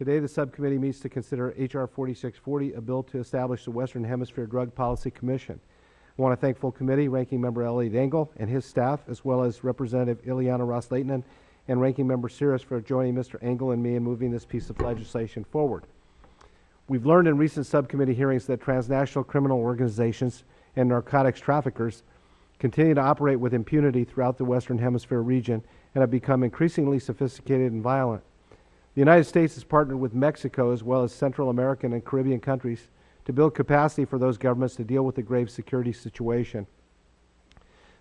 Today, the subcommittee meets to consider H.R. 4640, a bill to establish the Western Hemisphere Drug Policy Commission. I want to thank full committee, Ranking Member Elliot Engel and his staff, as well as Representative Ileana Ross-Lehtinen and Ranking Member Cirrus for joining Mr. Engel and me in moving this piece of legislation forward. We've learned in recent subcommittee hearings that transnational criminal organizations and narcotics traffickers continue to operate with impunity throughout the Western Hemisphere region and have become increasingly sophisticated and violent. The United States has partnered with Mexico as well as Central American and Caribbean countries to build capacity for those governments to deal with the grave security situation.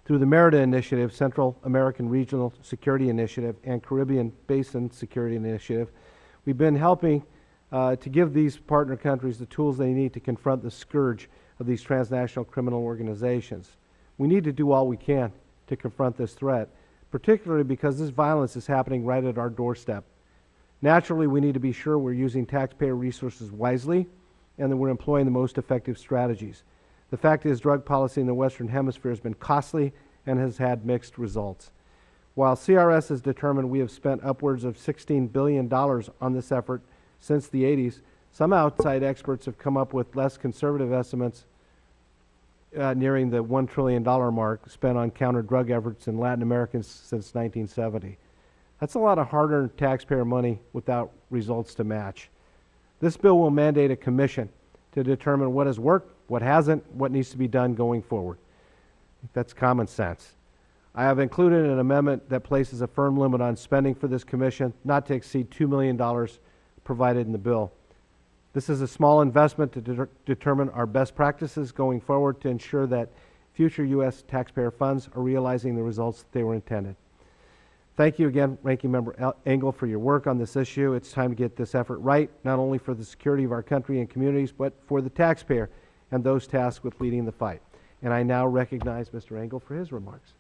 Through the Merida Initiative, Central American Regional Security Initiative, and Caribbean Basin Security Initiative, we've been helping to give these partner countries the tools they need to confront the scourge of these transnational criminal organizations. We need to do all we can to confront this threat, particularly because this violence is happening right at our doorstep. Naturally, we need to be sure we're using taxpayer resources wisely and that we're employing the most effective strategies. The fact is, drug policy in the Western Hemisphere has been costly and has had mixed results. While CRS has determined we have spent upwards of $16 billion on this effort since the 80s, some outside experts have come up with less conservative estimates nearing the $1 trillion mark spent on counter-drug efforts in Latin America since 1970. That's a lot of hard-earned taxpayer money without results to match. This bill will mandate a commission to determine what has worked, what hasn't, what needs to be done going forward. That's common sense. I have included an amendment that places a firm limit on spending for this commission, not to exceed $2 million provided in the bill. This is a small investment to determine our best practices going forward to ensure that future U.S. taxpayer funds are realizing the results that they were intended. Thank you again, Ranking Member Engel, for your work on this issue. It's time to get this effort right, not only for the security of our country and communities, but for the taxpayer and those tasked with leading the fight. And I now recognize Mr. Engel for his remarks.